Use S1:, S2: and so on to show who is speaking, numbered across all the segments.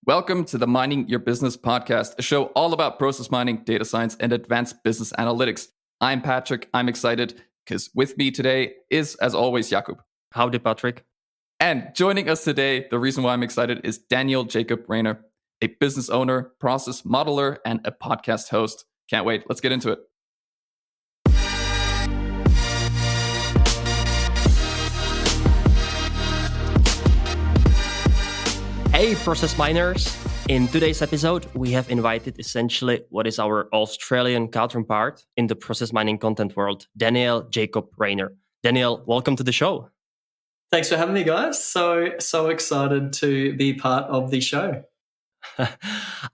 S1: Welcome to the Mining Your Business podcast, a show all about process mining, data science, and advanced business analytics. I'm Patrick. I'm excited because with me today is, as always, Jacob.
S2: Howdy, Patrick.
S1: And joining us today, the reason why I'm excited is Daniel Jacob Rayner, a business owner, process modeler, and a podcast host. Can't wait. Let's get into it.
S2: Hey, process miners. In today's episode, we have invited essentially what is our Australian counterpart in the process mining content world, Daniel Jacob Rayner. Daniel, welcome to the show.
S3: Thanks for having me, guys. So excited to be part of the show.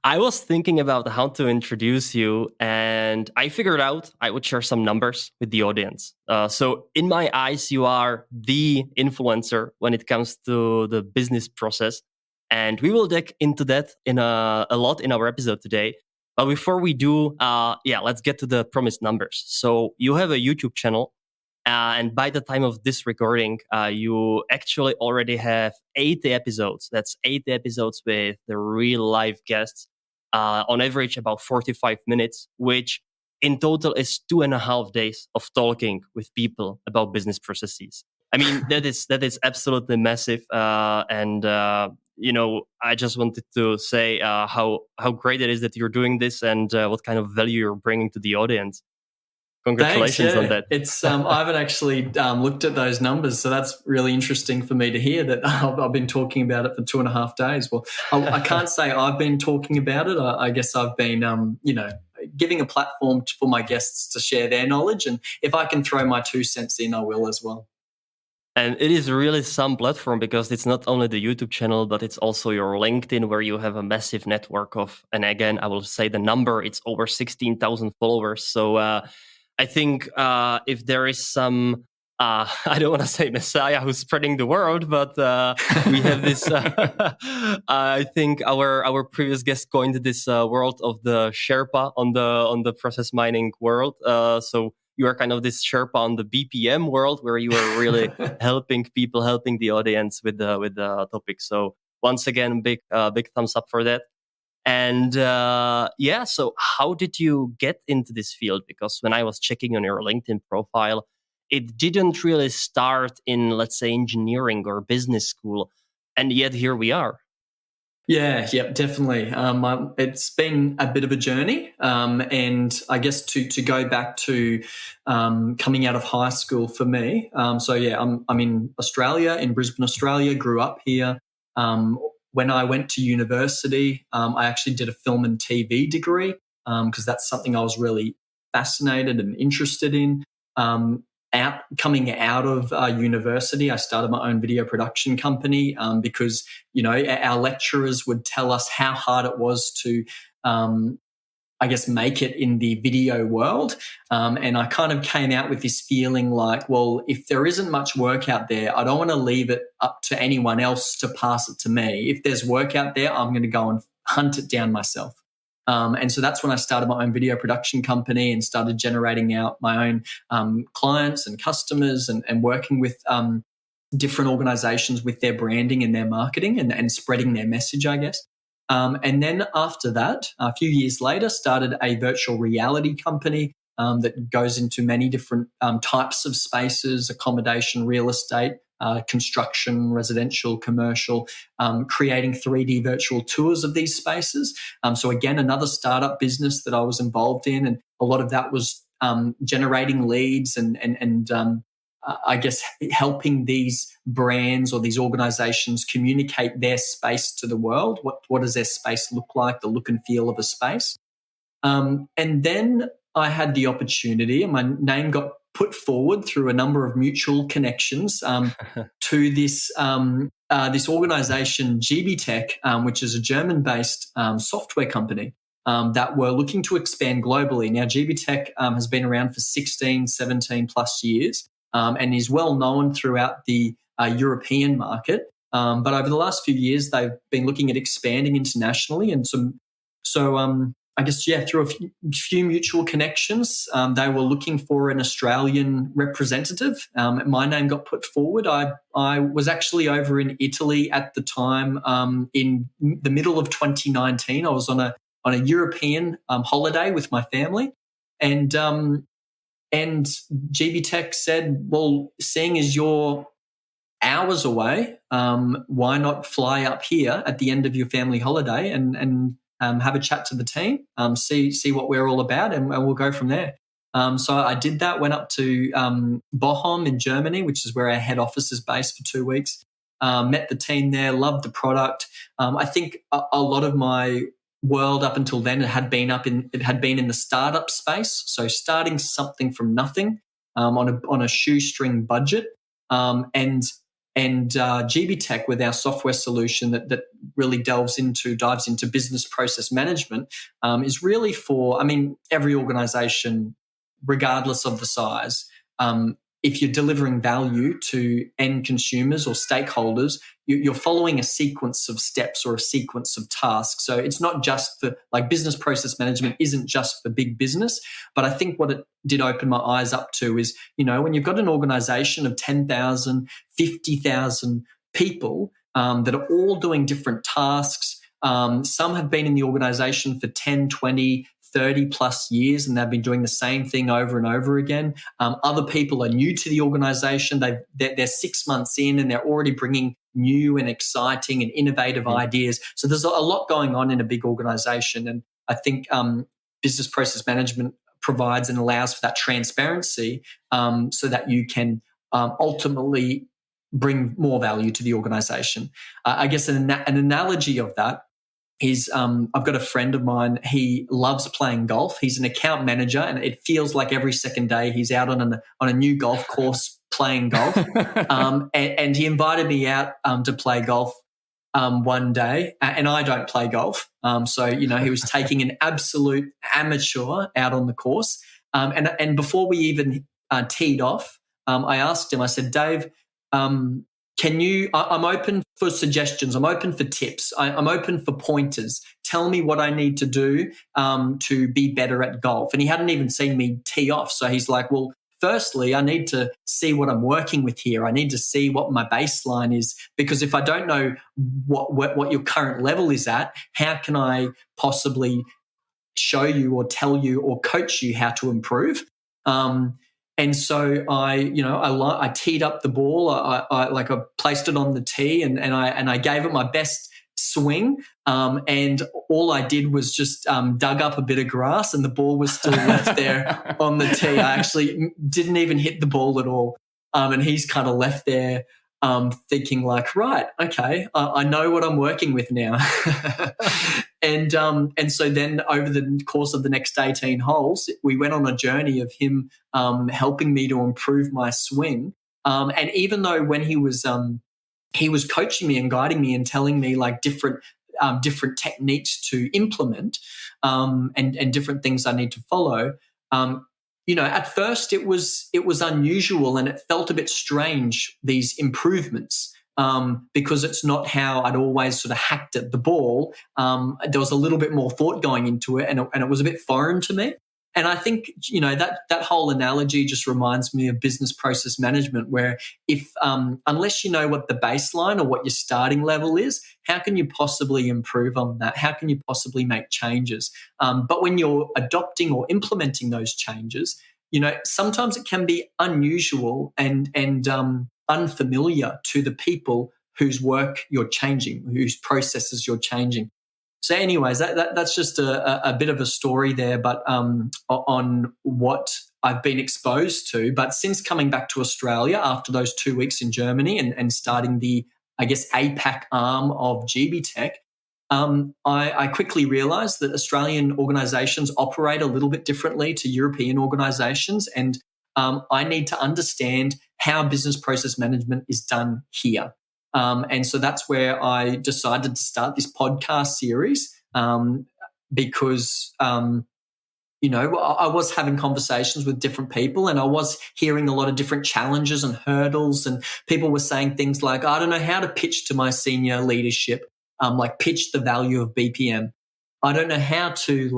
S2: I was thinking about how to introduce you, and I figured out I would share some numbers with the audience. So in my eyes, you are the influencer when it comes to the business process. And we will dig into that in a lot in our episode today. But before we do, let's get to the promised numbers. So you have a YouTube channel. And by the time of this recording, you actually already have 80 episodes. That's 80 episodes with the real live guests, on average about 45 minutes, which in total is 2.5 days of talking with people about business processes. I mean, that is absolutely massive. I just wanted to say how great it is that you're doing this and what kind of value you're bringing to the audience. Congratulations on that.
S3: It's I haven't actually looked at those numbers, so that's really interesting for me to hear that I've been talking about it for 2.5 days. Well, I can't say I've been talking about it. I guess I've been, giving a platform for my guests to share their knowledge, and if I can throw my 2 cents in, I will as well.
S2: And it is really some platform because it's not only the YouTube channel, but it's also your LinkedIn where you have a massive network of, and again, I will say the number, it's over 16,000 followers. So I think if there is some, I don't want to say messiah who's spreading the word, but we have this, I think our previous guest coined this world of the Sherpa on the process mining world. So you are kind of this Sherpa on the BPM world where you are really helping people, helping the audience with the topic. So once again, big thumbs up for that. And so how did you get into this field? Because when I was checking on your LinkedIn profile, it didn't really start in, let's say, engineering or business school. And yet here we are.
S3: Yeah, definitely. It's been a bit of a journey, and I guess to go back to coming out of high school for me. I'm in Australia, in Brisbane, Australia. Grew up here. When I went to university, I actually did a film and TV degree because that's something I was really fascinated and interested in. Coming out of university, I started my own video production company because, our lecturers would tell us how hard it was to, make it in the video world. And I kind of came out with this feeling like, well, if there isn't much work out there, I don't want to leave it up to anyone else to pass it to me. If there's work out there, I'm going to go and hunt it down myself. And so that's when I started my own video production company and started generating out my own clients and customers and working with different organizations with their branding and their marketing and spreading their message, I guess. And then after that, a few years later, started a virtual reality company that goes into many different types of spaces, accommodation, real estate, construction, residential, commercial, creating 3D virtual tours of these spaces. So again, another startup business that I was involved in, and a lot of that was generating leads and I guess helping these brands or these organizations communicate their space to the world. What does their space look like, the look and feel of a space? And then I had the opportunity, and my name got put forward through a number of mutual connections to this organization, GBTEC, which is a German-based software company that were looking to expand globally. Now, GBTEC has been around for 16, 17 plus years and is well known throughout the European market. But over the last few years, they've been looking at expanding internationally. And so I guess, through a few mutual connections, they were looking for an Australian representative. My name got put forward. I was actually over in Italy at the time in the middle of 2019. I was on a European holiday with my family, and GBTEC said, well, seeing as you're hours away, why not fly up here at the end of your family holiday and have a chat to the team, see what we're all about, and we'll go from there. So I did that, went up to Bochum in Germany, which is where our head office is based, for 2 weeks. Met the team there, loved the product. I think a lot of my world up until then had been in the startup space, so starting something from nothing on a shoestring budget, and GBTEC, with our software solution that really dives into business process management, is really for, every organization, regardless of the size. If you're delivering value to end consumers or stakeholders, you're following a sequence of steps or a sequence of tasks. So it's not just for, business process management isn't just for big business. But I think what it did open my eyes up to is, when you've got an organization of 10,000, 50,000 people that are all doing different tasks, some have been in the organization for 10, 20, 30 plus years, and they've been doing the same thing over and over again. Other people are new to the organization. They're 6 months in, and they're already bringing new and exciting and innovative ideas. So there's a lot going on in a big organization. And I think business process management provides and allows for that transparency, so that you can ultimately bring more value to the organization. I guess an analogy of that is I've got a friend of mine. He loves playing golf. He's an account manager, and it feels like every second day he's out on a new golf course playing golf. And he invited me out to play golf one day, and I don't play golf. So he was taking an absolute amateur out on the course. And before we even teed off, I asked him. I said, Dave, I'm open for suggestions. I'm open for tips. I'm open for pointers. Tell me what I need to do to be better at golf. And he hadn't even seen me tee off. So he's like, well, firstly, I need to see what I'm working with here. I need to see what my baseline is, because if I don't know what your current level is at, how can I possibly show you or tell you or coach you how to improve? And so I teed up the ball. I placed it on the tee, and I gave it my best swing. And all I did was just dug up a bit of grass, and the ball was still left there on the tee. I actually didn't even hit the ball at all. And he's kind of left there thinking right, okay, I know what I'm working with now. And so then over the course of the next 18 holes, we went on a journey of him helping me to improve my swing. And even though when he was coaching me and guiding me and telling me different techniques to implement and different things I need to follow, at first it was unusual, and it felt a bit strange, these improvements. Because it's not how I'd always sort of hacked at the ball. There was a little bit more thought going into it, and it was a bit foreign to me. And I think, that whole analogy just reminds me of business process management, where if unless you know what the baseline or what your starting level is, how can you possibly improve on that? How can you possibly make changes? But when you're adopting or implementing those changes, sometimes it can be unusual and unfamiliar to the people whose work you're changing, whose processes you're changing. So anyways, that's just a bit of a story there, but on what I've been exposed to. But since coming back to Australia after those 2 weeks in Germany and starting the, I guess, APAC arm of GBTEC, I quickly realised that Australian organisations operate a little bit differently to European organisations, and I need to understand how business process management is done here. And so that's where I decided to start this podcast series because, I was having conversations with different people, and I was hearing a lot of different challenges and hurdles, and people were saying things like, I don't know how to pitch to my senior leadership, pitch the value of BPM. I don't know how to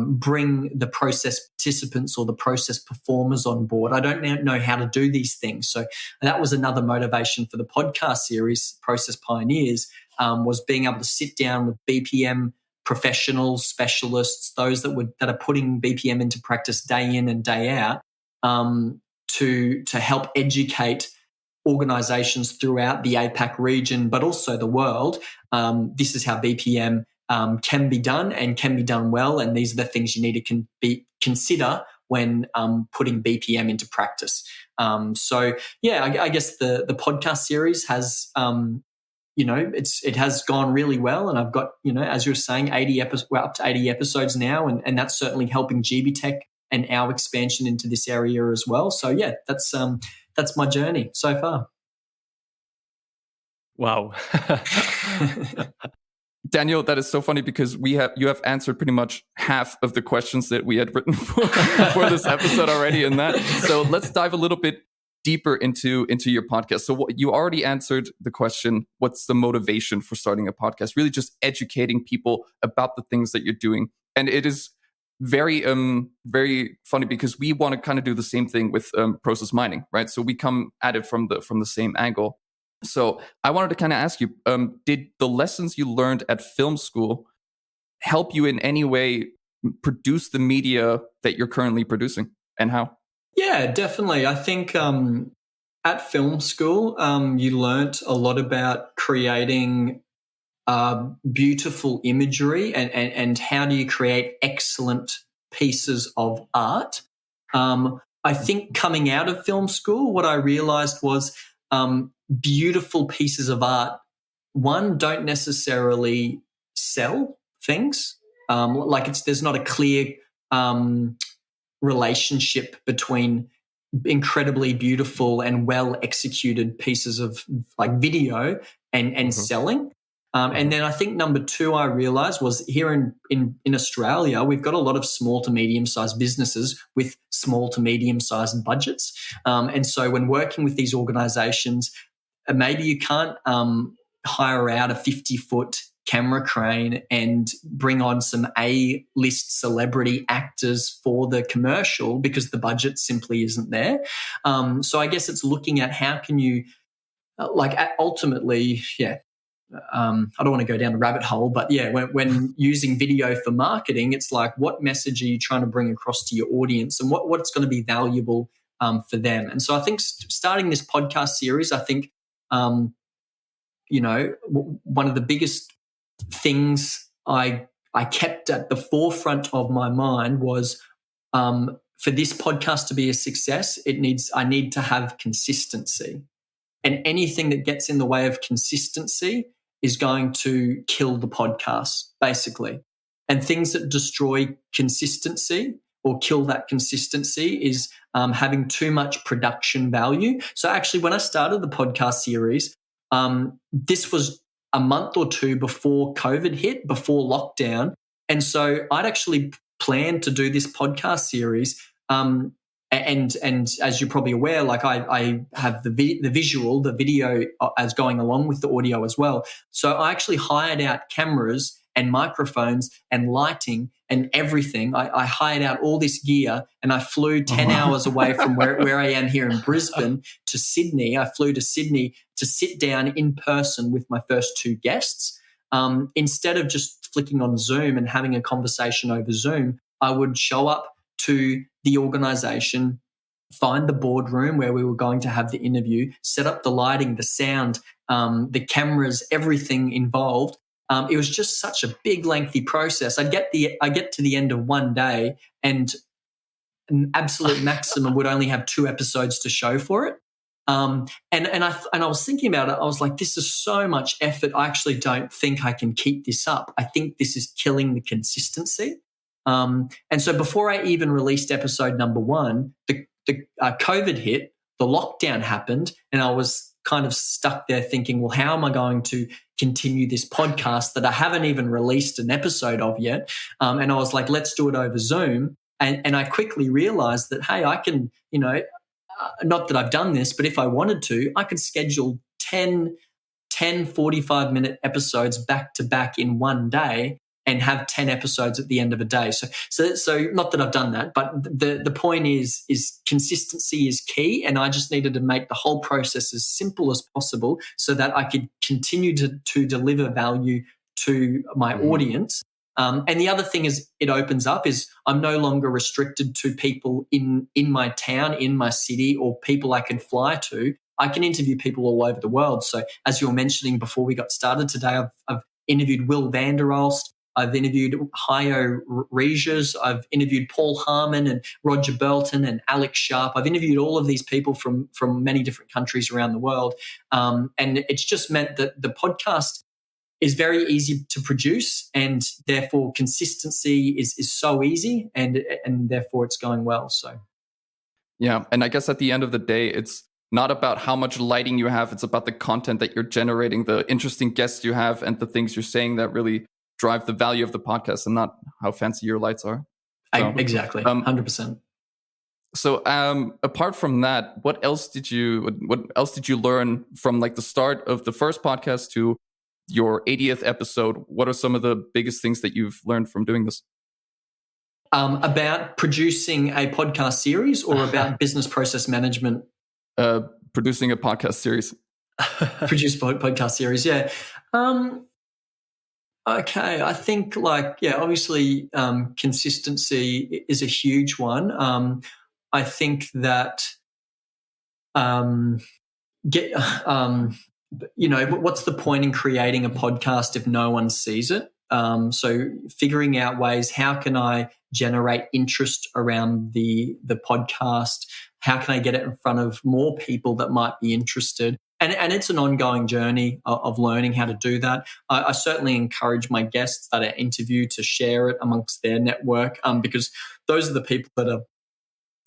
S3: bring the process participants or the process performers on board. I don't know how to do these things. So that was another motivation for the podcast series, Process Pioneers, was being able to sit down with BPM professionals, specialists, those that are putting BPM into practice day in and day out, to help educate organizations throughout the APAC region, but also the world. This is how BPM can be done and can be done well, and these are the things you need to consider when putting BPM into practice. I guess the podcast series has, it has gone really well, and I've got, as you were saying, we're up to 80 episodes now, and that's certainly helping GBTEC and our expansion into this area as well. So yeah, that's my journey so far.
S2: Wow.
S1: Daniel, that is so funny because you have answered pretty much half of the questions that we had written for this episode already in that. So let's dive a little bit deeper into your podcast. So you already answered the question, what's the motivation for starting a podcast? Really just educating people about the things that you're doing. And it is very very funny because we want to kind of do the same thing with process mining, right? So we come at it from the same angle. So I wanted to kind of ask you, did the lessons you learned at film school help you in any way produce the media that you're currently producing, and how?
S3: Yeah, definitely. I think at film school, you learnt a lot about creating beautiful imagery and how do you create excellent pieces of art. I think coming out of film school, what I realized was beautiful pieces of art, one, don't necessarily sell things. There's not a clear relationship between incredibly beautiful and well executed pieces of video and selling. And then I think number two I realized was here in Australia, we've got a lot of small to medium-sized businesses with small to medium-sized budgets. And so when working with these organizations, maybe you can't hire out a 50-foot camera crane and bring on some A-list celebrity actors for the commercial because the budget simply isn't there. So I guess it's looking at how can you, ultimately, I don't want to go down the rabbit hole, but yeah, when using video for marketing, it's like, what message are you trying to bring across to your audience and what's going to be valuable for them? And so I think starting this podcast series, I think, one of the biggest things I kept at the forefront of my mind was for this podcast to be a success, I need to have consistency. And anything that gets in the way of consistency is going to kill the podcast, basically. And things that destroy consistency or kill that consistency is having too much production value. So actually, when I started the podcast series, this was a month or two before COVID hit, before lockdown. And so I'd actually planned to do this podcast series. And as you're probably aware, I have the visual, the video as going along with the audio as well. So I actually hired out cameras and microphones and lighting and everything. I hired out all this gear and I flew 10 hours away from where I am here in Brisbane to Sydney. I flew to Sydney to sit down in person with my first two guests. Instead of just flicking on Zoom and having a conversation over Zoom, I would show up to the organization, find the boardroom where we were going to have the interview, set up the lighting, the sound, the cameras, everything involved. It was just such a big, lengthy process. I get to the end of one day and an absolute maximum would only have 2 episodes to show for it. And I was thinking about it. I was like, this is so much effort. I actually don't think I can keep this up. I think this is killing the consistency. And so before I even released episode number 1, the COVID hit, the lockdown happened, and I was kind of stuck there thinking, well, how am I going to continue this podcast that I haven't even released an episode of yet? And I was like, let's do it over Zoom. And I quickly realized that, hey, I can, not that I've done this, but if I wanted to, I could schedule 10 45-minute episodes back to back in one day and have 10 episodes at the end of a day. So not that I've done that, but the point is consistency is key. And I just needed to make the whole process as simple as possible so that I could continue to deliver value to my audience. And the other thing is it opens up is I'm no longer restricted to people in my town, in my city, or people I can fly to. I can interview people all over the world. So as you were mentioning before we got started today, I've interviewed Will van der Alst. I've interviewed Hayo Regis. I've interviewed Paul Harmon and Roger Burton and Alex Sharp. I've interviewed all of these people from many different countries around the world. And it's just meant that the podcast is very easy to produce, and therefore consistency is so easy, and therefore it's going well. So,
S1: yeah. And I guess at the end of the day, it's not about how much lighting you have. It's about the content that you're generating, the interesting guests you have, and the things you're saying that really drive the value of the podcast, and not how fancy your lights are. So,
S3: exactly, 100%.
S1: So, apart from that, what else did you learn from like the start of the first podcast to your 80th episode? What are some of the biggest things that you've learned from doing this?
S3: About producing a podcast series, or about business process management?
S1: Producing a podcast series.
S3: Produce podcast series, yeah. Okay, I think obviously consistency is a huge one. I think that what's the point in creating a podcast if no one sees it? So figuring out ways, how can I generate interest around the podcast? How can I get it in front of more people that might be interested? And it's an ongoing journey of learning how to do that. I certainly encourage my guests that I interview to share it amongst their network, because those are the people that are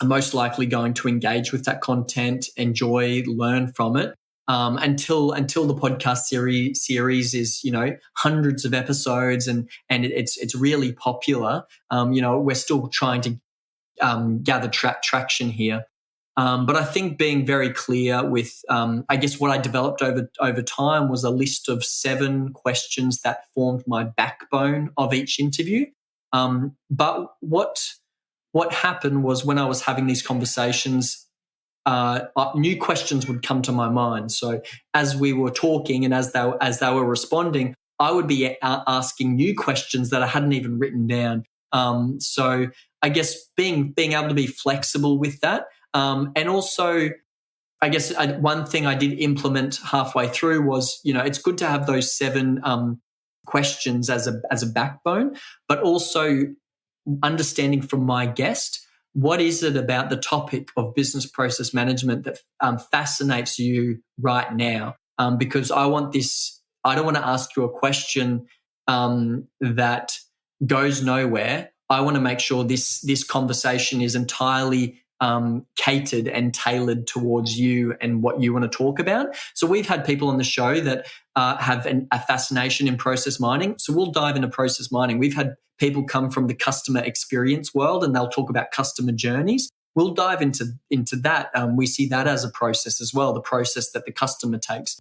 S3: most likely going to engage with that content, enjoy, learn from it. Until the podcast series is hundreds of episodes and it's really popular. We're still trying to gather traction here. But I think being very clear with, I guess what I developed over time was a list of 7 questions that formed my backbone of each interview. But what happened was, when I was having these conversations, new questions would come to my mind. So as we were talking and as they were responding, I would be asking new questions that I hadn't even written down. So I guess being able to be flexible with that. And also, I guess one thing I did implement halfway through was, it's good to have those 7 questions as a backbone, but also understanding from my guest, what is it about the topic of business process management that fascinates you right now? Because I don't want to ask you a question that goes nowhere. I want to make sure this conversation is entirely catered and tailored towards you and what you want to talk about. So we've had people on the show that have a fascination in process mining. So we'll dive into process mining. We've had people come from the customer experience world and they'll talk about customer journeys. We'll dive into that. We see that as a process as well, the process that the customer takes.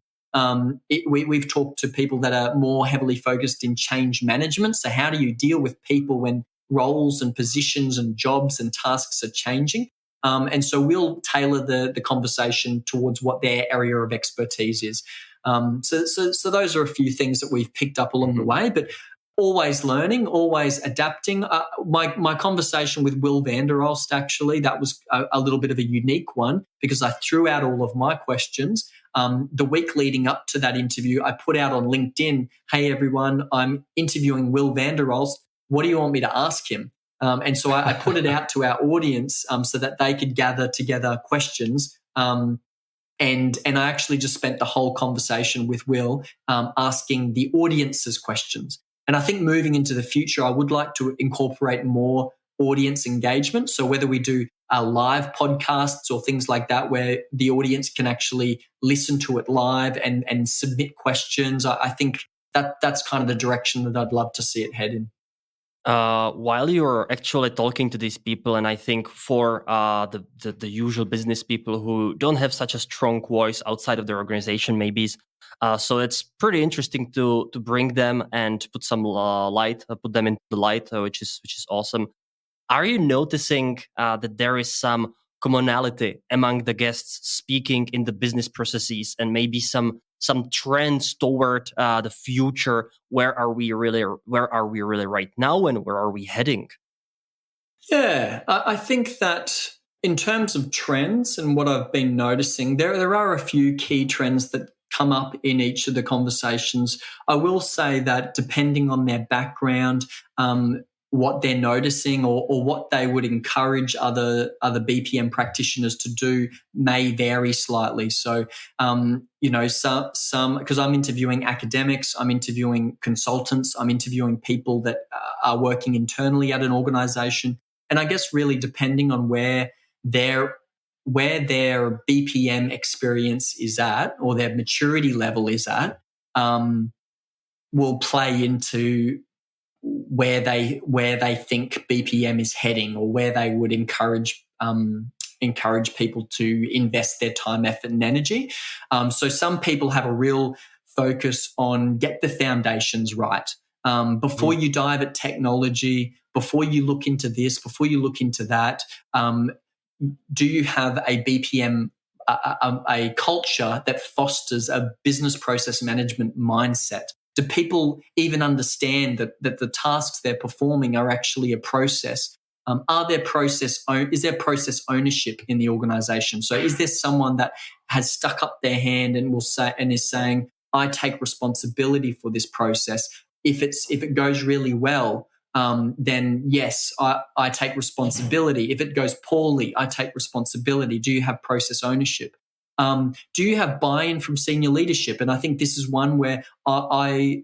S3: We've talked to people that are more heavily focused in change management. So how do you deal with people when roles and positions and jobs and tasks are changing? And so we'll tailor the conversation towards what their area of expertise is. So those are a few things that we've picked up along the way, but always learning, always adapting. My conversation with Will van der Alst, actually, that was a little bit of a unique one because I threw out all of my questions. The week leading up to that interview, I put out on LinkedIn, hey, everyone, I'm interviewing Will van der Alst. What do you want me to ask him? And so I put it out to our audience so that they could gather together questions. And I actually just spent the whole conversation with Will asking the audience's questions. And I think moving into the future, I would like to incorporate more audience engagement. So whether we do live podcasts or things like that, where the audience can actually listen to it live and submit questions, I think that's kind of the direction that I'd love to see it head in.
S2: While you're actually talking to these people, and I think for the usual business people who don't have such a strong voice outside of their organization, maybe So it's pretty interesting to bring them and put some light, put them into the light, which is awesome. Are you noticing that there is some commonality among the guests speaking in the business processes, and maybe some trends toward the future? Where are we really right now, and where are we heading?
S3: Yeah, I think that in terms of trends and what I've been noticing, there are a few key trends that come up in each of the conversations. I will say that depending on their background, what they're noticing or what they would encourage other BPM practitioners to do may vary slightly. So, some because I'm interviewing academics, I'm interviewing consultants, I'm interviewing people that are working internally at an organization. And I guess really depending on where their BPM experience is at or their maturity level is at, will play into where they think BPM is heading, or where they would encourage people to invest their time, effort, and energy. So some people have a real focus on get the foundations right. Before you dive at technology, before you look into this, before you look into that, do you have a BPM, a culture that fosters a business process management mindset? Do people even understand that the tasks they're performing are actually a process? Is there process ownership in the organization? So is there someone that has stuck up their hand and is saying, I take responsibility for this process. If it goes really well, then yes, I take responsibility. If it goes poorly, I take responsibility. Do you have process ownership? Do you have buy-in from senior leadership? And I think this is one where I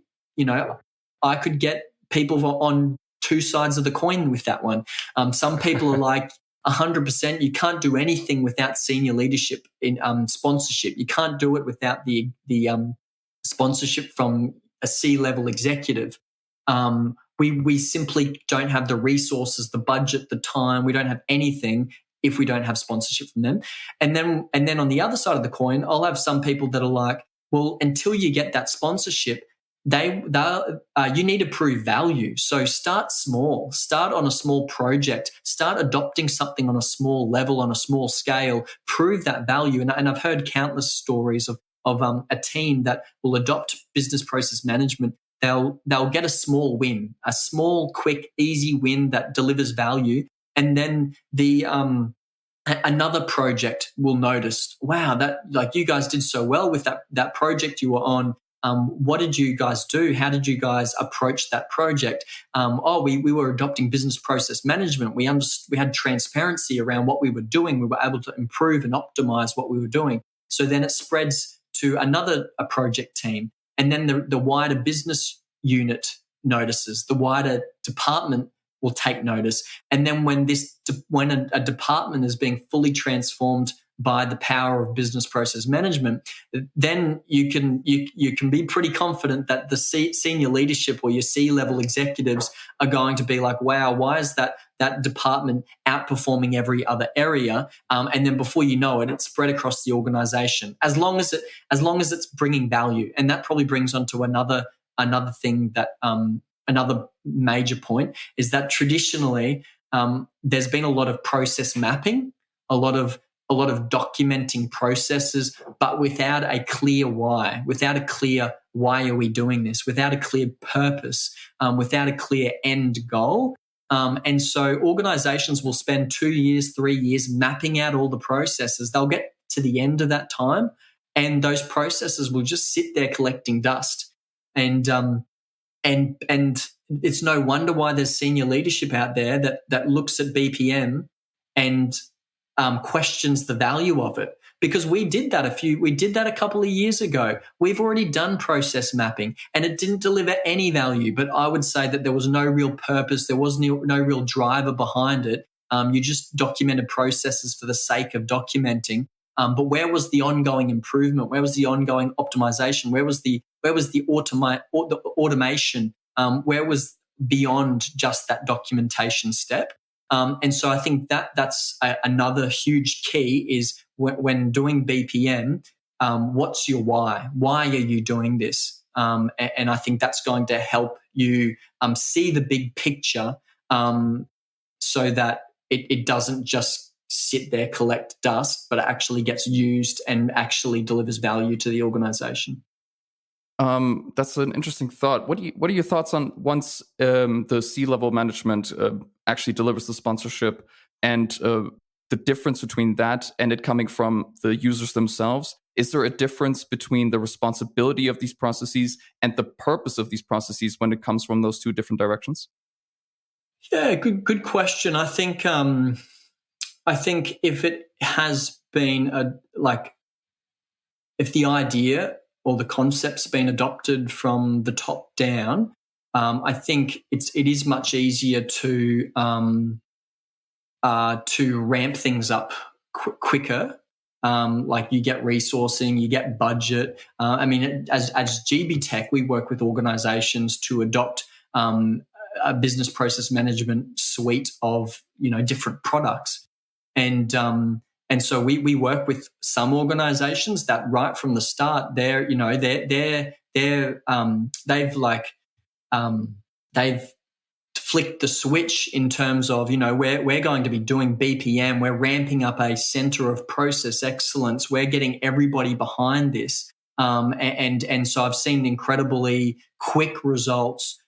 S3: could get people on two sides of the coin with that one. Some people are like 100%. You can't do anything without senior leadership in sponsorship. You can't do it without the sponsorship from a C-level executive. We simply don't have the resources, the budget, the time. We don't have anything if we don't have sponsorship from them. And then on the other side of the coin, I'll have some people that are like, well, until you get that sponsorship, you need to prove value. So start small, start on a small project, start adopting something on a small level, on a small scale, prove that value. And I've heard countless stories of a team that will adopt business process management. They'll get a small win, a small, quick, easy win that delivers value. And then another project will notice, wow, that like you guys did so well with that project you were on. What did you guys do? How did you guys approach that project? We were adopting business process management. We had transparency around what we were doing. We were able to improve and optimize what we were doing. So then it spreads to a project team. And then the wider business unit notices, the wider department will take notice. And then when a department is being fully transformed by the power of business process management, then you can be pretty confident that the senior leadership or your C-level executives are going to be like, wow, why is that department outperforming every other area? And then before you know it, it's spread across the organization. As long as it's bringing value, and that probably brings on to another thing that another major point is that traditionally there's been a lot of process mapping, a lot of documenting processes, but without a clear why, why are we doing this, without a clear purpose, without a clear end goal. And so organizations will spend 2 years, 3 years mapping out all the processes. They'll get to the end of that time, and those processes will just sit there collecting dust. And it's no wonder why there's senior leadership out there that looks at BPM and questions the value of it, because we did that a couple of years ago. We've already done process mapping and it didn't deliver any value, but I would say that there was no real purpose. There was no real driver behind it. You just documented processes for the sake of documenting. But where was the ongoing improvement? Where was the ongoing optimization? Where was the automation? Where was beyond just that documentation step? And so I think that's another huge key is when doing BPM, what's your why? Why are you doing this? And I think that's going to help you see the big picture, so that it doesn't just sit there, collect dust, but it actually gets used and actually delivers value to the organization.
S1: That's an interesting thought. What are your thoughts on once the C-level management actually delivers the sponsorship, and the difference between that and it coming from the users themselves? Is there a difference between the responsibility of these processes and the purpose of these processes when it comes from those two different directions?
S3: Yeah, good question. I think if it has been if the idea or the concept's been adopted from the top down, I think it is much easier to ramp things up quicker. Like you get resourcing, you get budget. As GBTEC, we work with organizations to adopt a business process management suite of different products, and so we work with some organizations that right from the start they've flicked the switch in terms of we're going to be doing BPM, we're ramping up a center of process excellence, we're getting everybody behind this, and so I've seen incredibly quick results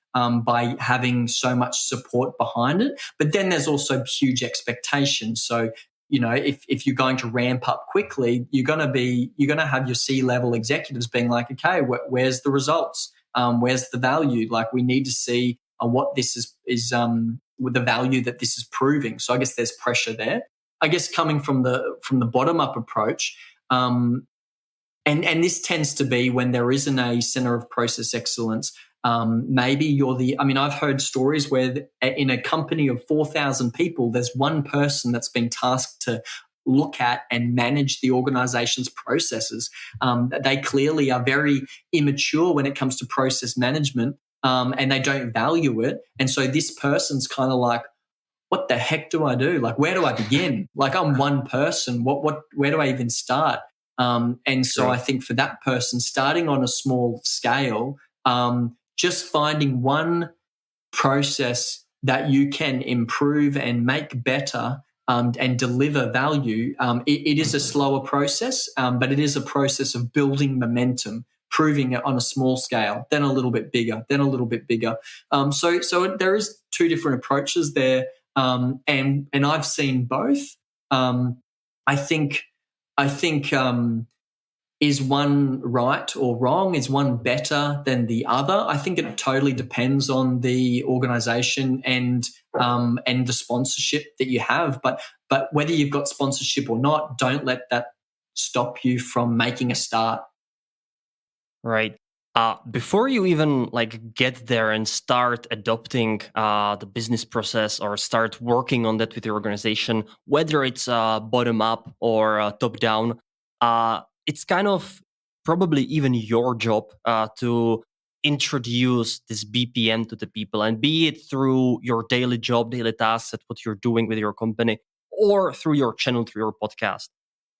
S3: by having so much support behind it. But then there's also huge expectations. So if you're going to ramp up quickly, you're going to have your C-level executives being like, okay, where's the results? Where's the value? Like, we need to see what this is with the value that this is proving. So I guess there's pressure there. I guess coming from the bottom up approach, and this tends to be when there isn't a center of process excellence. Maybe I've heard stories where in a company of 4,000 people, there's one person that's been tasked to look at and manage the organization's processes. They clearly are very immature when it comes to process management, and they don't value it. And so this person's kind of like, what the heck do I do? Like, where do I begin? Like, I'm one person. Where do I even start? And so
S1: Sure.
S3: I think for that person, starting on a small scale, just finding one process that you can improve and make better, and deliver value. It is a slower process, but it is a process of building momentum, proving it on a small scale, then a little bit bigger, then a little bit bigger. So there is two different approaches there, and I've seen both. I think. Is one right or wrong? Is one better than the other? I think it totally depends on the organization and the sponsorship that you have. But whether you've got sponsorship or not, don't let that stop you from making a start.
S2: Right. Before you even get there and start adopting the business process or start working on that with your organization, whether it's bottom up or top down, it's kind of probably even your job to introduce this BPM to the people, and be it through your daily job, daily tasks, at what you're doing with your company, or through your channel, through your podcast.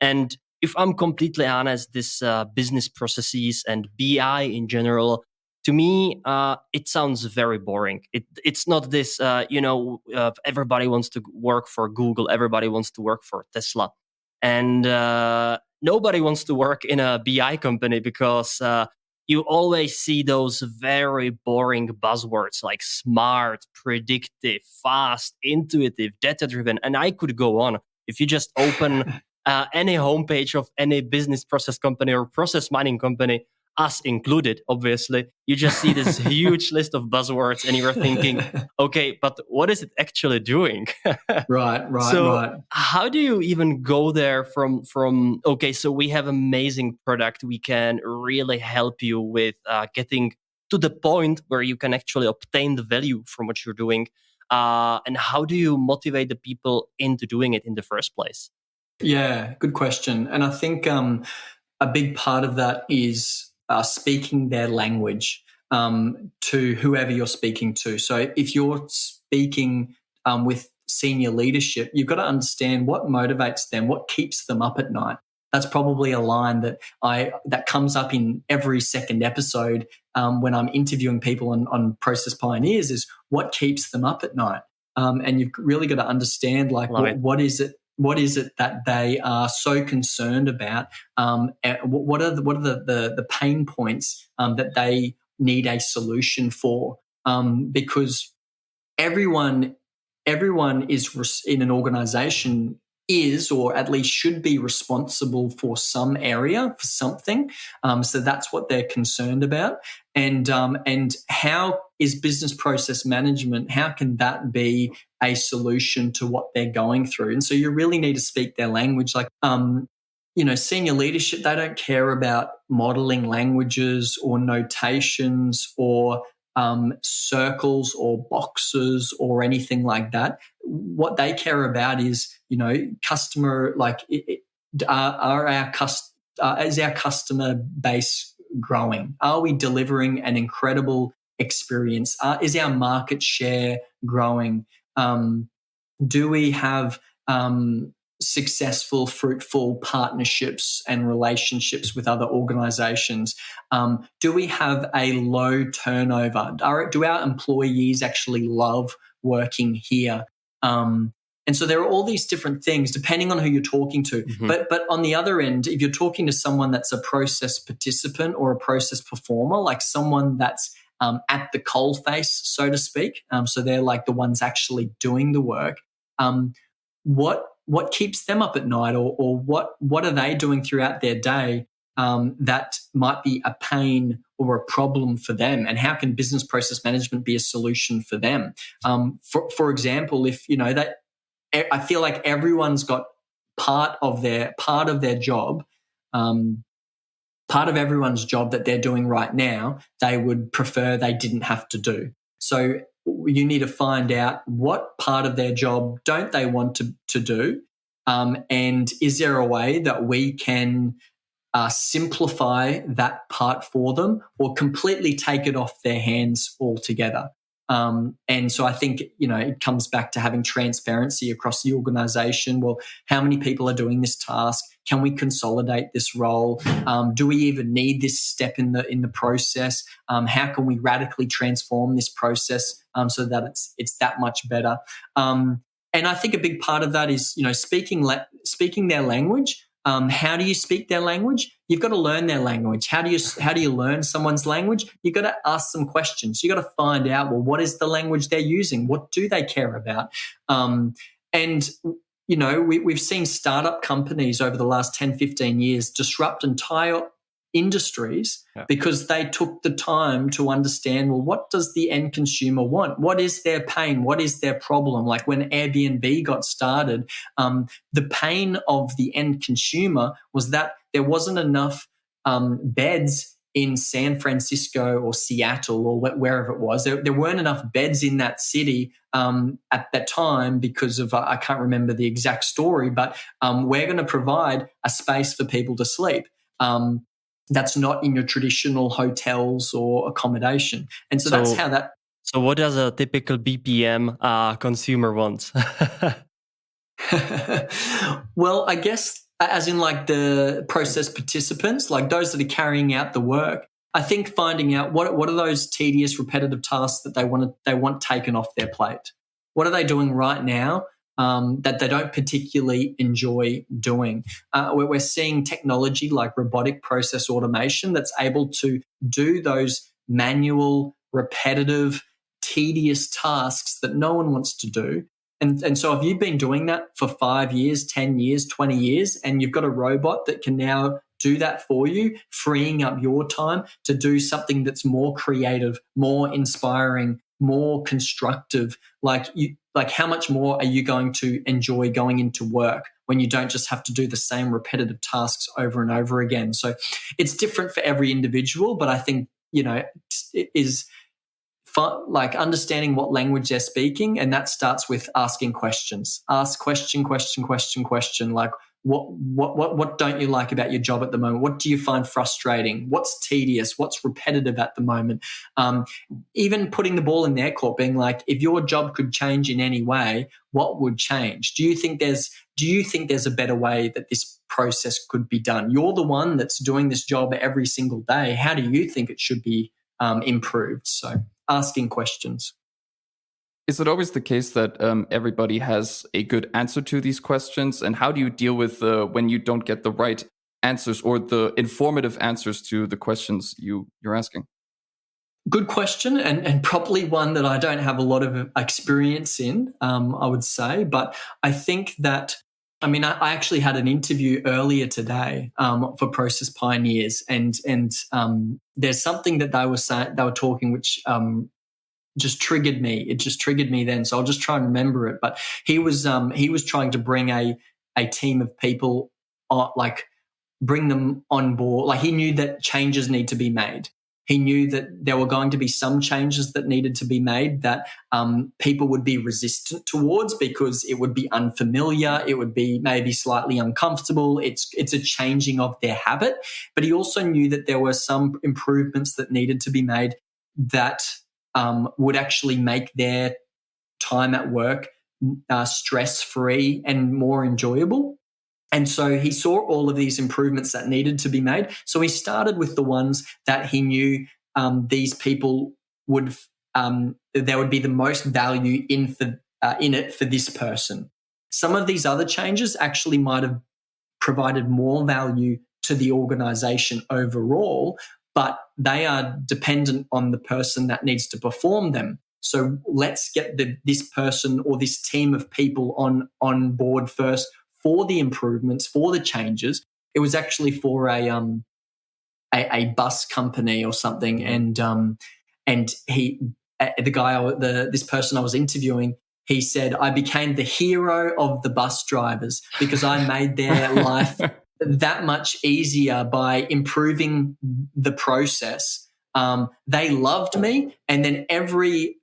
S2: And if I'm completely honest, this business processes and BI in general, to me, it sounds very boring. It's not this, everybody wants to work for Google, everybody wants to work for Tesla. And nobody wants to work in a BI company because you always see those very boring buzzwords like smart, predictive, fast, intuitive, data-driven. And I could go on. If you just open any homepage of any business process company or process mining company, us included, obviously, you just see this huge list of buzzwords and you're thinking, okay, but what is it actually doing?
S3: Right.
S2: So how do you even go there from okay, so we have amazing product, we can really help you with getting to the point where you can actually obtain the value from what you're doing, and how do you motivate the people into doing it in the first place?
S3: Yeah, good question. And I think a big part of that is speaking their language to whoever you're speaking to. So if you're speaking with senior leadership, you've got to understand what motivates them, what keeps them up at night. That's probably a line that comes up in every second episode when I'm interviewing people on Process Pioneers, is what keeps them up at night. And you've really got to understand, like, what is it that they are so concerned about? And what are the pain points that they need a solution for? Because everyone is in an organization is, or at least should be, responsible for some area, for something. So that's what they're concerned about. And how is business process management, how can that be a solution to what they're going through? And so you really need to speak their language. Like, senior leadership, they don't care about modeling languages or notations or circles or boxes or anything like that. What they care about is, customer, like, is our customer base growing? Are we delivering an incredible experience? Is our market share growing? Do we have successful, fruitful partnerships and relationships with other organizations? Do we have a low turnover? Do our employees actually love working here? And so there are all these different things depending on who you're talking to. Mm-hmm. But on the other end, if you're talking to someone that's a process participant or a process performer, like someone that's at the coalface, so to speak, so they're like the ones actually doing the work, what keeps them up at night, or what are they doing throughout their day that might be a pain or a problem for them, and how can business process management be a solution for them? For example, if that, I feel like everyone's got part of their job, part of everyone's job that they're doing right now, they would prefer they didn't have to do. So you need to find out what part of their job don't they want to do, and is there a way that we can simplify that part for them, or completely take it off their hands altogether? And so I think, it comes back to having transparency across the organization. Well, how many people are doing this task? Can we consolidate this role? Do we even need this step in the process? How can we radically transform this process so that it's that much better? And I think a big part of that is, speaking their language. How do you speak their language? You've got to learn their language. How do you learn someone's language? You've got to ask some questions. You've got to find out, well, what is the language they're using? What do they care about? And we've seen startup companies over the last 10, 15 years disrupt entire industries because they took the time to understand, well, what does the end consumer want? What is their pain? What is their problem? Like when Airbnb got started, the pain of the end consumer was that there wasn't enough beds in San Francisco or Seattle or wherever it was. There weren't enough beds in that city at that time because of, I can't remember the exact story, but we're going to provide a space for people to sleep. That's not in your traditional hotels or accommodation. And so that's how that...
S2: So what does a typical BPM consumer want?
S3: Well, I guess as in like the process participants, like those that are carrying out the work, I think finding out what are those tedious, repetitive tasks that they want taken off their plate. What are they doing right now that they don't particularly enjoy doing? We're seeing technology like robotic process automation that's able to do those manual, repetitive, tedious tasks that no one wants to do. And so if you've been doing that for 5 years, 10 years, 20 years, and you've got a robot that can now do that for you, freeing up your time to do something that's more creative, more inspiring, more constructive, like how much more are you going to enjoy going into work when you don't just have to do the same repetitive tasks over and over again? So it's different for every individual, but I think, it is fun, like understanding what language they're speaking, and that starts with asking questions. Ask question. Like, what don't you like about your job at the moment? What do you find frustrating? What's tedious? What's repetitive at the moment? Even putting the ball in their court, being like, if your job could change in any way, what would change? Do you think there's a better way that this process could be done? You're the one that's doing this job every single day. How do you think it should be improved? So asking questions.
S1: Is it always the case that everybody has a good answer to these questions? And how do you deal with when you don't get the right answers or the informative answers to the questions you're asking?
S3: Good question, and probably one that I don't have a lot of experience in, I would say. But I think that, I actually had an interview earlier today for Process Pioneers, and there's something that they were talking, which just triggered me. It just triggered me then. So I'll just try and remember it. But he was trying to bring a team of people, bring them on board. Like, he knew that changes need to be made. He knew that there were going to be some changes that needed to be made that people would be resistant towards because it would be unfamiliar. It would be maybe slightly uncomfortable. It's a changing of their habit. But he also knew that there were some improvements that needed to be made that would actually make their time at work stress-free and more enjoyable. And so he saw all of these improvements that needed to be made. So he started with the ones that he knew these people would there would be the most value in it for this person. Some of these other changes actually might have provided more value to the organization overall, but they are dependent on the person that needs to perform them. So let's get this person or this team of people on board first for the improvements, for the changes. It was actually for a bus company or something, and this person I was interviewing, he said, I became the hero of the bus drivers because I made their life that much easier by improving the process. They loved me, and then every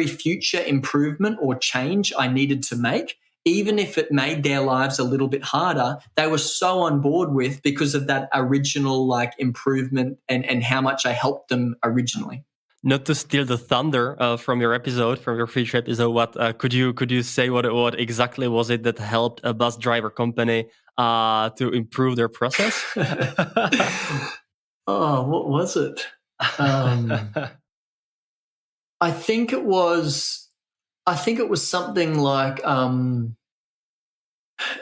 S3: future improvement or change I needed to make, even if it made their lives a little bit harder, they were so on board with because of that original improvement and how much I helped them originally.
S2: Not to steal the thunder from your future episode, what could you say what exactly was it that helped a bus driver company to improve their process?
S3: Oh, what was it? I think it was something like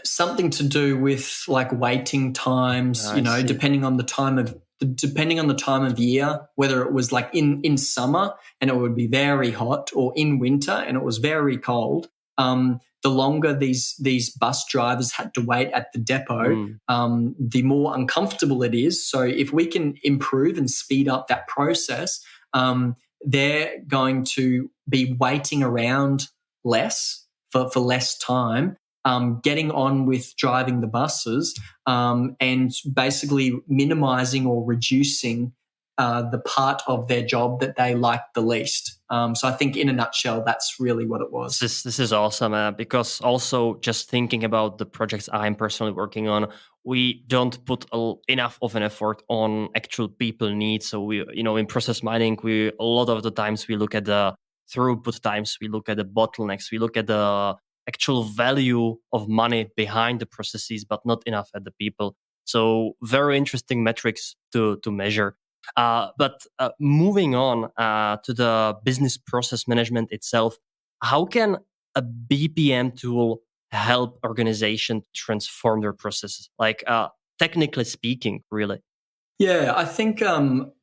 S3: something to do with waiting times, depending on the time of year, whether it was in summer and it would be very hot, or in winter and it was very cold. The longer these bus drivers had to wait at the depot, the more uncomfortable it is. So if we can improve and speed up that process, they're going to be waiting around less for less time, getting on with driving the buses, and basically minimizing or reducing the part of their job that they like the least. So I think in a nutshell, that's really what it was.
S2: This is awesome, because also just thinking about the projects I'm personally working on, we don't put enough of an effort on actual people needs. So we, in process mining, a lot of the times we look at the throughput times, we look at the bottlenecks, we look at the actual value of money behind the processes, but not enough at the people. So very interesting metrics to measure. But moving on to the business process management itself, how can a BPM tool help organization transform their processes? Technically speaking, really.
S3: Yeah, I think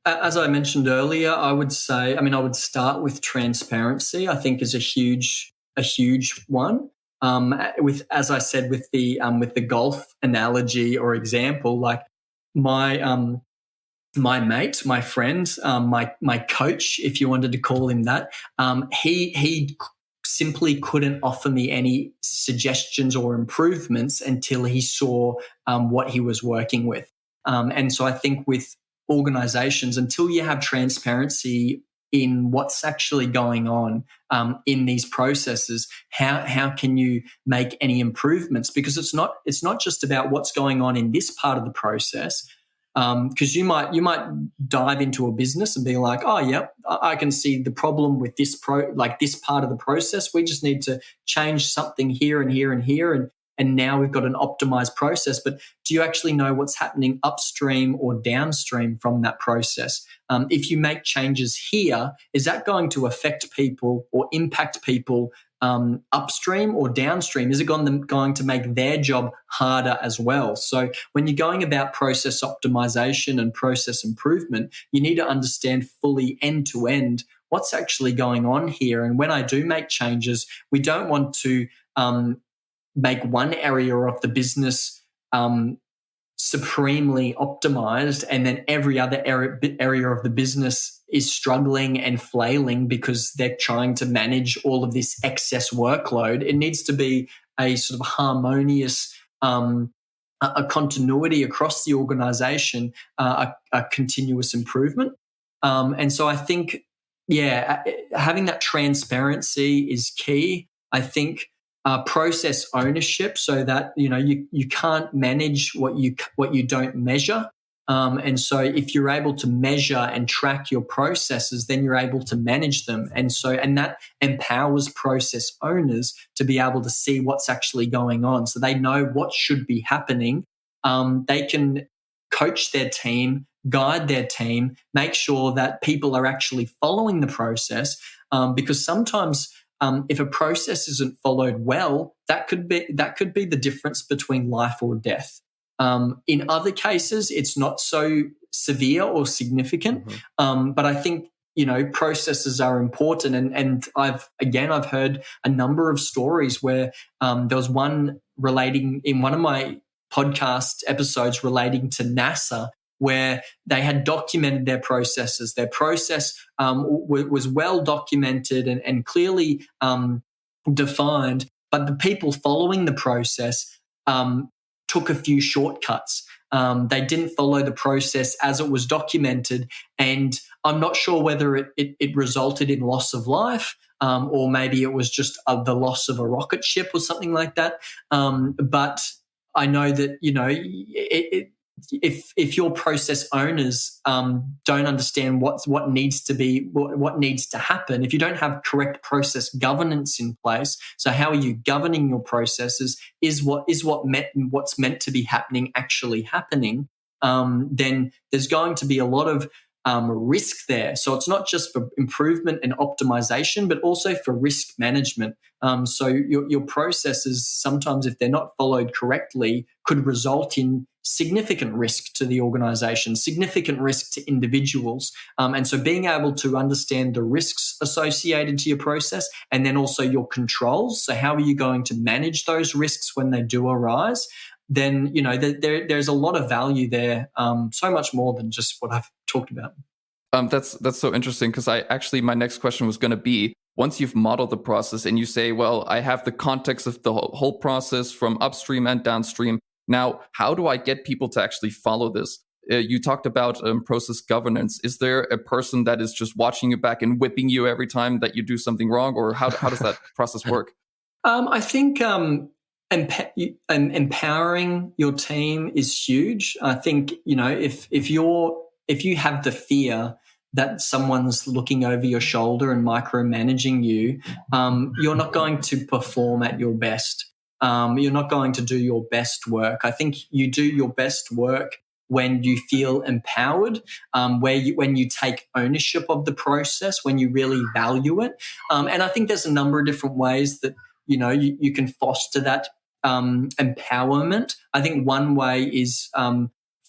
S3: as I mentioned earlier, I would start with transparency. I think is a huge one. As I said, with the golf analogy or example, my mate, my friend, my coach, if you wanted to call him that, he simply couldn't offer me any suggestions or improvements until he saw what he was working with. And so I think with organizations, until you have transparency in what's actually going on in these processes. How can you make any improvements? Because it's not just about what's going on in this part of the process. Because you might dive into a business and be like, oh, yep, I can see the problem with this this part of the process. We just need to change something here and here and here, and now we've got an optimized process. But do you actually know what's happening upstream or downstream from that process? If you make changes here, is that going to affect people or impact people upstream or downstream? Is it going to make their job harder as well? So when you're going about process optimization and process improvement, you need to understand fully end to end what's actually going on here. And when I do make changes, we don't want to make one area of the business supremely optimized, and then every other area of the business is struggling and flailing because they're trying to manage all of this excess workload. It needs to be a sort of harmonious a continuity across the organization, a continuous improvement. And so I think, having that transparency is key. I think process ownership, so that you can't manage what you don't measure. And so if you're able to measure and track your processes, then you're able to manage them. And that empowers process owners to be able to see what's actually going on. So they know what should be happening. They can coach their team, guide their team, make sure that people are actually following the process. Because sometimes if a process isn't followed well, that could be the difference between life or death. In other cases, it's not so severe or significant, but I think processes are important. And I've heard a number of stories where there was one relating in one of my podcast episodes relating to NASA, where they had documented their processes. Their process was well documented and clearly defined, but the people following the process took a few shortcuts. They didn't follow the process as it was documented, and I'm not sure whether it resulted in loss of life, or maybe it was just the loss of a rocket ship or something like that. But I know that if your process owners don't understand what needs to happen, if you don't have correct process governance in place, so how are you governing your processes? Is what's meant to be happening actually happening? Then there's going to be a lot of risk there. So it's not just for improvement and optimization, but also for risk management. So your processes, sometimes if they're not followed correctly, could result in significant risk to the organization, significant risk to individuals. And so being able to understand the risks associated to your process, and then also your controls. So how are you going to manage those risks when they do arise? Then, there's a lot of value there, so much more than just what I've talked about.
S1: That's so interesting, because my next question was going to be, once you've modeled the process and you say, well, I have the context of the whole process from upstream and downstream. Now, how do I get people to actually follow this? You talked about process governance. Is there a person that is just watching you back and whipping you every time that you do something wrong, or how does that process work?
S3: I think empowering your team is huge. I think if you have the fear that someone's looking over your shoulder and micromanaging you, you're not going to perform at your best. You're not going to do your best work. I think you do your best work when you feel empowered, when you take ownership of the process, when you really value it. And I think there's a number of different ways that you can foster that empowerment. I think one way is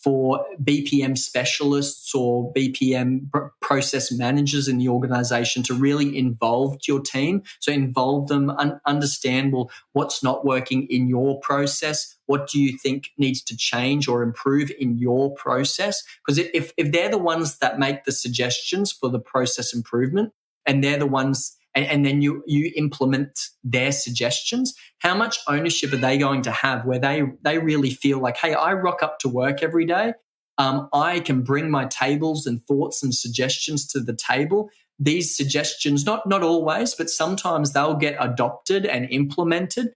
S3: for BPM specialists or BPM process managers in the organization to really involve your team. So involve them, understand, well, what's not working in your process? What do you think needs to change or improve in your process? Because if they're the ones that make the suggestions for the process improvement, and they're the ones, and then you implement their suggestions, how much ownership are they going to have, where they really feel like, hey, I rock up to work every day. I can bring my tables and thoughts and suggestions to the table. these suggestions, not always, but sometimes they'll get adopted and implemented.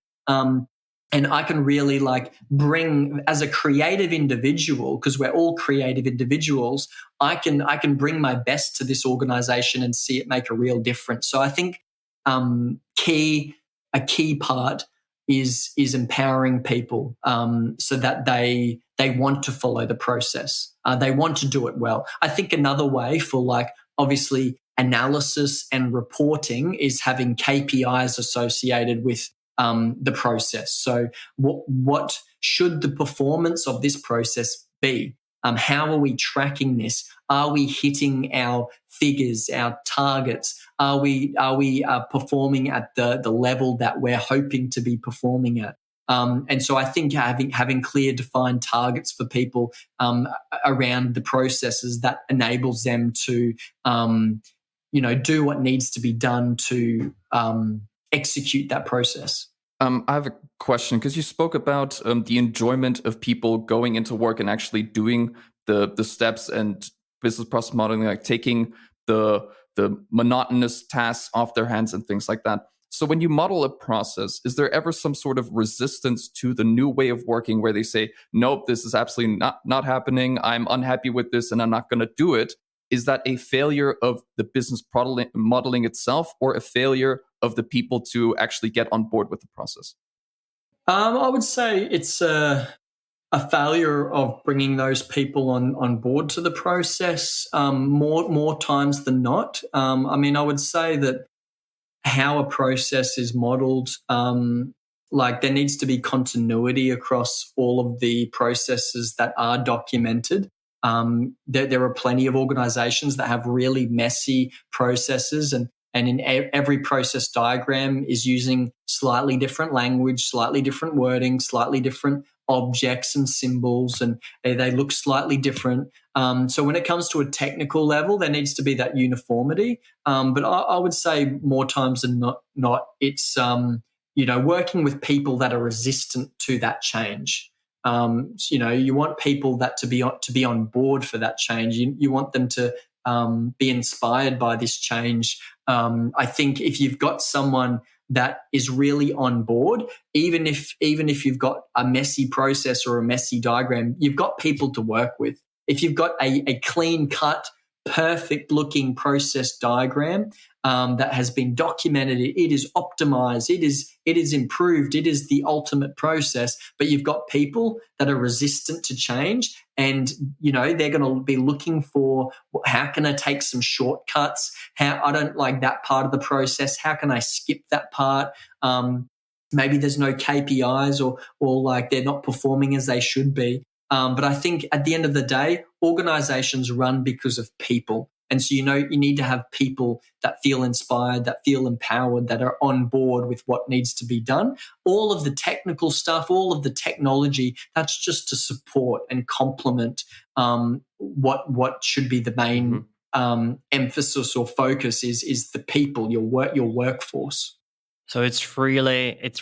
S3: And I can really like bring, as a creative individual, because we're all creative individuals, I can bring my best to this organization and see it make a real difference. So I think a key part is empowering people so that they want to follow the process. They want to do it well. I think another way for like obviously analysis and reporting is having KPIs associated with the process. So what should the performance of this process be? How are we tracking this? Are we hitting our figures, our targets? Are we performing at the level that we're hoping to be performing at? And so I think having clear defined targets for people around the processes that enables them to do what needs to be done to execute that process.
S1: I have a question because you spoke about the enjoyment of people going into work and actually doing the steps and business process modeling, like taking the monotonous tasks off their hands and things like that. So when you model a process, is there ever some sort of resistance to the new way of working where they say, nope, this is absolutely not happening. I'm unhappy with this and I'm not going to do it? Is that a failure of the business modeling itself or a failure of the people to actually get on board with the process?
S3: I would say it's a failure of bringing those people on board to the process more times than not. I would say that how a process is modeled, like there needs to be continuity across all of the processes that are documented. There are plenty of organizations that have really messy processes and in every process diagram is using slightly different language, slightly different wording, slightly different objects and symbols, and they look slightly different. So when it comes to a technical level, there needs to be that uniformity. But I would say more times than not it's working with people that are resistant to that change. You want people that to be on board for that change. You want them to be inspired by this change. I think if you've got someone that is really on board, even if you've got a messy process or a messy diagram, you've got people to work with. If you've got a clean cut, perfect looking process diagram that has been documented, it is optimized, it is improved, it is the ultimate process, but you've got people that are resistant to change and they're going to be looking for, how can I take some shortcuts? How I don't like that part of the process, how can I skip that part? Maybe there's no KPIs or like they're not performing as they should be. But I think at the end of the day, organizations run because of people. And so, you need to have people that feel inspired, that feel empowered, that are on board with what needs to be done. All of the technical stuff, all of the technology, that's just to support and complement what should be the main emphasis or focus is the people, your workforce.
S2: So it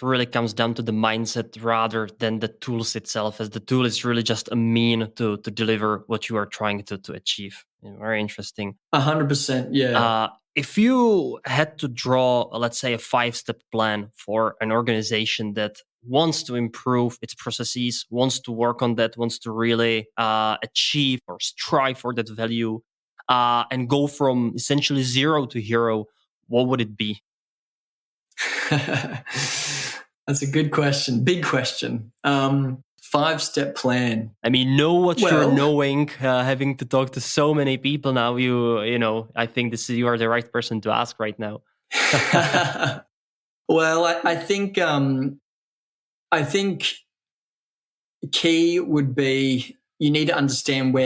S2: really comes down to the mindset rather than the tools itself, as the tool is really just a mean to deliver what you are trying to achieve. Very interesting.
S3: 100%, yeah.
S2: If you had to draw, let's say, a 5-step plan for an organization that wants to improve its processes, wants to work on that, wants to really achieve or strive for that value, and go from essentially 0 to hero, what would it be?
S3: That's a good question. Big question. 5-step plan.
S2: Know what you're knowing, having to talk to so many people now. I think you are the right person to ask right now.
S3: Well, I think key would be you need to understand what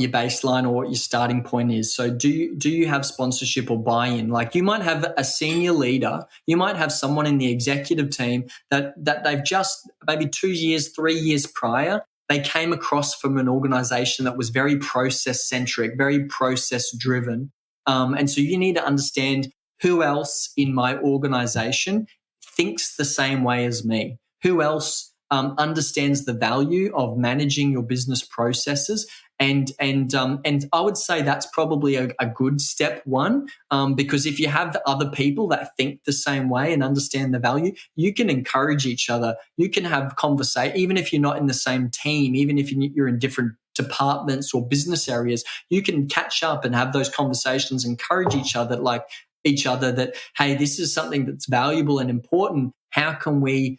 S3: your baseline or what your starting point is. So do you have sponsorship or buy-in? Like you might have a senior leader, you might have someone in the executive team that they've just maybe 2 years, 3 years prior, they came across from an organization that was very process-centric, very process-driven. And so you need to understand who else in my organization thinks the same way as me. Who else understands the value of managing your business processes. And I would say that's probably a good step one, because if you have other people that think the same way and understand the value, you can encourage each other. You can have conversation, even if you're not in the same team, even if you're in different departments or business areas, you can catch up and have those conversations, encourage each other, that, hey, this is something that's valuable and important. How can we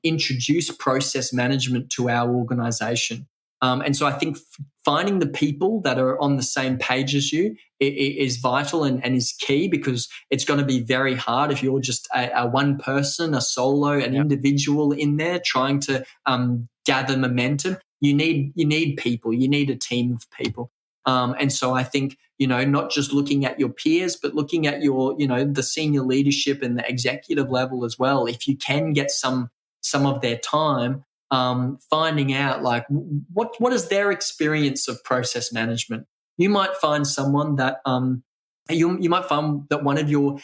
S3: introduce process management to our organization? And so I think finding the people that are on the same page as you is vital and is key, because it's going to be very hard if you're just a one person, a solo, an individual in there trying to gather momentum. You need people. You need a team of people. And so I think, not just looking at your peers, but looking at your, the senior leadership and the executive level as well. If you can get some of their time, finding out like what is their experience of process management. You might find someone that you might find that one of your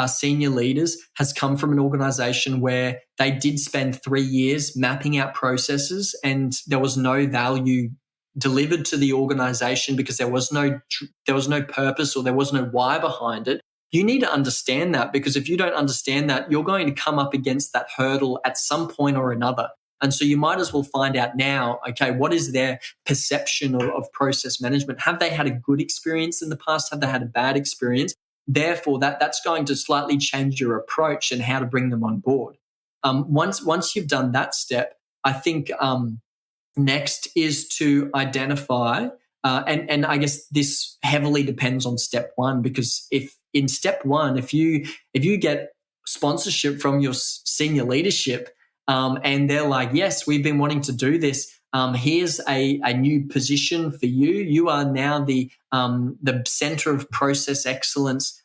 S3: senior leaders has come from an organization where they did spend 3 years mapping out processes and there was no value delivered to the organization because there was no purpose or there was no why behind it. You need to understand that, because if you don't understand that, you're going to come up against that hurdle at some point or another. And so you might as well find out now, okay, what is their perception of process management? Have they had a good experience in the past? Have they had a bad experience? Therefore, that's going to slightly change your approach and how to bring them on board. Once you've done that step, I think next is to identify, and I guess this heavily depends on step one, because if in step one, if you get sponsorship from your senior leadership, and they're like, yes, we've been wanting to do this. Here's a new position for you. You are now the Center of Process Excellence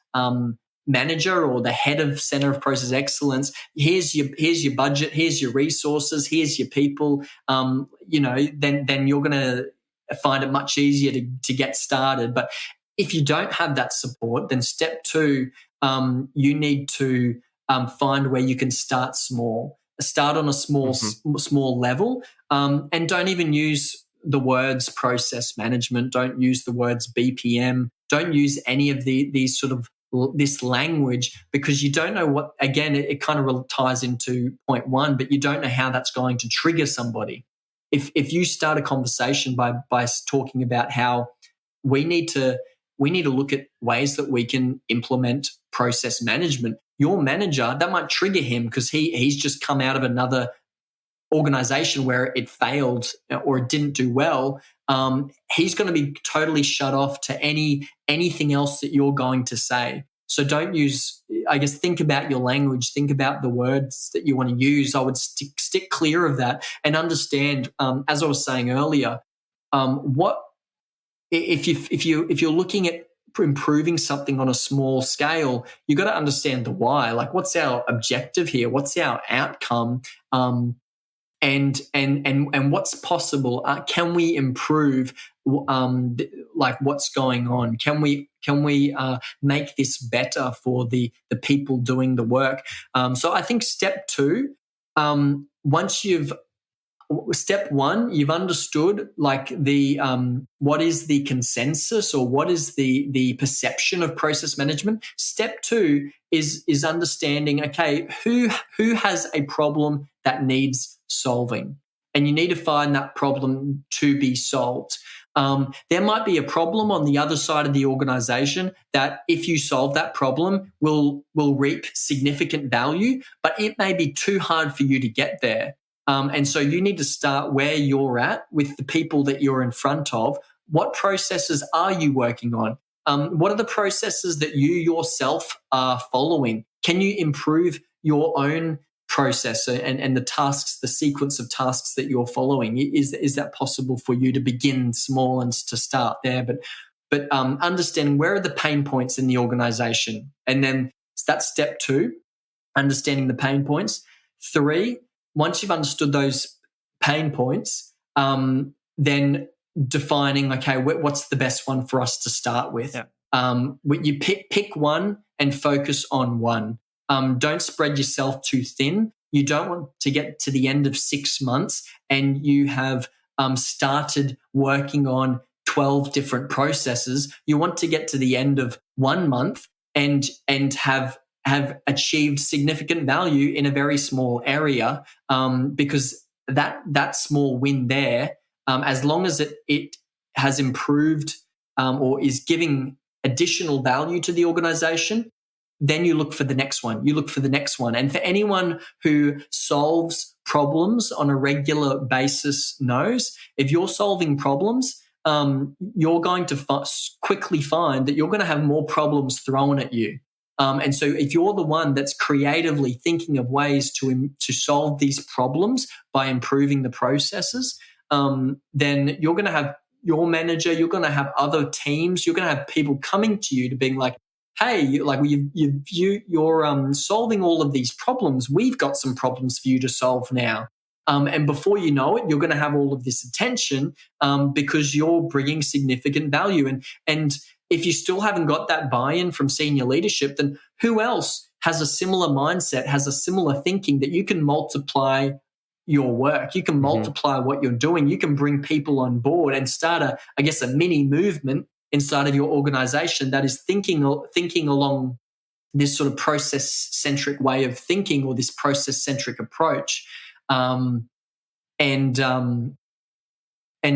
S3: manager, or the head of Center of Process Excellence. Here's your budget. Here's your resources. Here's your people. Then you're going to find it much easier to get started. But if you don't have that support, then step two, you need to find where you can start small. Start on a small level, and don't even use the words process management. Don't use the words BPM. Don't use any of these sort of this language, because you don't know what. Again, it kind of ties into point one, but you don't know how that's going to trigger somebody. If you start a conversation by talking about how we need to look at ways that we can implement process management. Your manager, that might trigger him because he's just come out of another organization where it failed or it didn't do well. He's going to be totally shut off to anything else that you're going to say. So don't use, I guess, think about your language, think about the words that you want to use. I would stick clear of that and understand, as I was saying earlier, what if you're looking at improving something on a small scale, you got to understand the why. Like, what's our objective here? What's our outcome? And what's possible? Can we improve? Like, what's going on? Can we make this better for the people doing the work? So I think step two, step one, you've understood like the what is the consensus or what is the perception of process management. Step two is understanding, okay, who has a problem that needs solving, and you need to find that problem to be solved. There might be a problem on the other side of the organization that if you solve that problem will reap significant value, but it may be too hard for you to get there. And so you need to start where you're at with the people that you're in front of. What processes are you working on? What are the processes that you yourself are following? Can you improve your own process and the tasks, the sequence of tasks that you're following? Is that possible for you to begin small and to start there? But understanding where are the pain points in the organization, and then that's step two, understanding the pain points. 3, once you've understood those pain points, then defining, okay, what's the best one for us to start with? Yeah. You pick one and focus on one. Don't spread yourself too thin. You don't want to get to the end of 6 months and you have started working on 12 different processes. You want to get to the end of 1 month and have achieved significant value in a very small area, because that small win there, as long as it has improved or is giving additional value to the organization, then you look for the next one. You look for the next one. And for anyone who solves problems on a regular basis knows, if you're solving problems, you're going to quickly find that you're going to have more problems thrown at you. And so if you're the one that's creatively thinking of ways to solve these problems by improving the processes, then you're going to have your manager, you're going to have other teams, you're going to have people coming to you to being like, hey, you're solving all of these problems. We've got some problems for you to solve now. And before you know it, you're going to have all of this attention because you're bringing significant value. And if you still haven't got that buy-in from senior leadership, then who else has a similar mindset, has a similar thinking that you can multiply your work, you can multiply what you're doing, you can bring people on board and start a mini movement inside of your organization that is thinking along this sort of process-centric way of thinking or this process-centric approach. And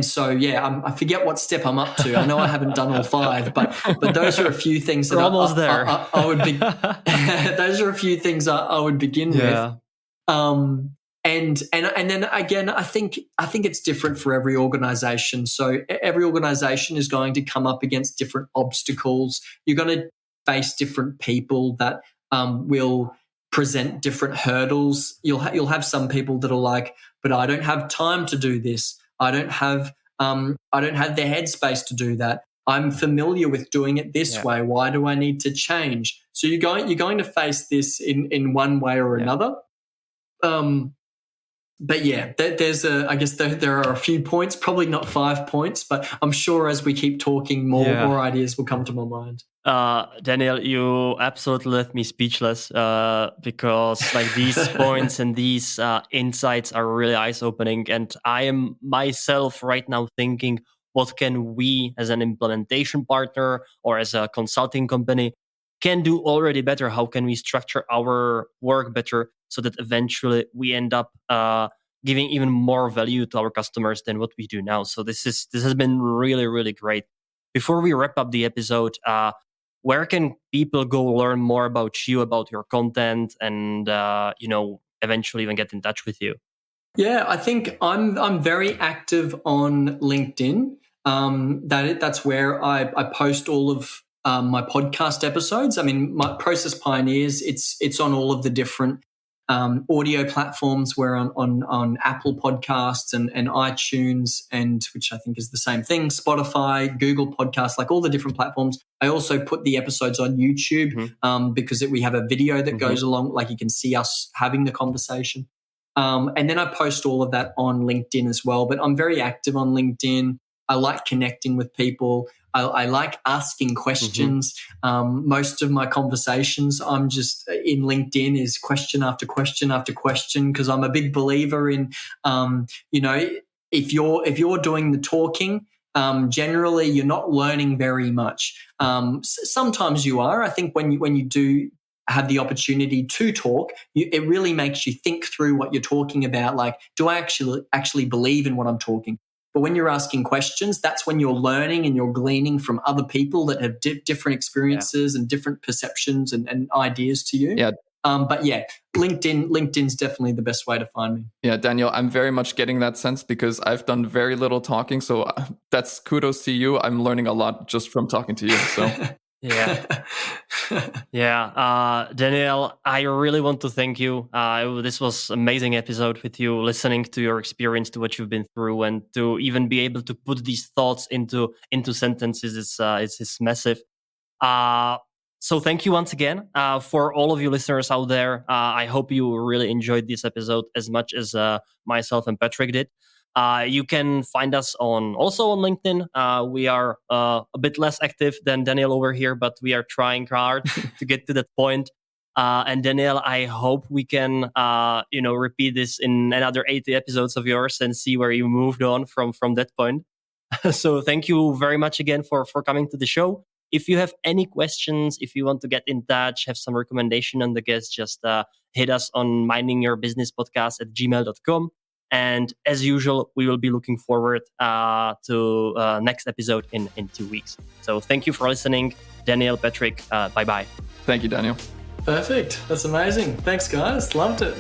S3: so, I forget what step I'm up to. I know I haven't done all 5, but those are a few things that
S2: almost there.
S3: I would be. Those are a few things I would begin with. And then again, I think it's different for every organization. So every organization is going to come up against different obstacles. You're going to face different people that will present different hurdles. You'll have some people that are like, but I don't have time to do this. I don't have the headspace to do that. I'm familiar with doing it this way. Why do I need to change? So you're going to face this in one way or another. But there are a few points, probably not 5 points, but I'm sure as we keep talking, more ideas will come to my mind.
S2: Daniel, you absolutely left me speechless because like these points and these insights are really eye-opening. And I am myself right now thinking, what can we as an implementation partner or as a consulting company can do already better? How can we structure our work better so that eventually we end up giving even more value to our customers than what we do now? So this has been really, really great. Before we wrap up the episode, where can people go learn more about you, about your content, and eventually even get in touch with you?
S3: Yeah, I think I'm very active on LinkedIn. That's where I post all of my podcast episodes. I mean, my Process Pioneers, it's on all of the different audio platforms. We're on Apple Podcasts and iTunes, and which I think is the same thing, Spotify, Google Podcasts, like all the different platforms. I also put the episodes on YouTube because we have a video that goes along, like you can see us having the conversation. And then I post all of that on LinkedIn as well. But I'm very active on LinkedIn. I like connecting with people. I like asking questions. Most of my conversations, I'm just in LinkedIn is question after question after question, because I'm a big believer in, if you're doing the talking, generally you're not learning very much. Sometimes you are. I think when you do have the opportunity to talk, it really makes you think through what you're talking about. Like, do I actually believe in what I'm talking? But when you're asking questions, that's when you're learning and you're gleaning from other people that have different experiences and different perceptions and ideas to you.
S1: Yeah.
S3: But yeah, LinkedIn's definitely the best way to find me.
S1: Yeah, Daniel, I'm very much getting that sense because I've done very little talking. So that's kudos to you. I'm learning a lot just from talking to you. So
S2: Daniel, I really want to thank you. This was an amazing episode with you, listening to your experience, to what you've been through, and to even be able to put these thoughts into sentences is massive. So thank you once again. For all of you listeners out there, I hope you really enjoyed this episode as much as myself and Patrick did. You can find us also on LinkedIn. We are a bit less active than Daniel over here, but we are trying hard to get to that point. And Daniel, I hope we can, repeat this in another 80 episodes of yours and see where you moved on from that point. So thank you very much again for coming to the show. If you have any questions, if you want to get in touch, have some recommendation on the guest, just hit us on mindingyourbusinesspodcast@gmail.com. And as usual, we will be looking forward to next episode in 2 weeks. So thank you for listening. Daniel, Patrick, bye-bye.
S1: Thank you, Daniel.
S3: Perfect. That's amazing. Thanks, guys. Loved it.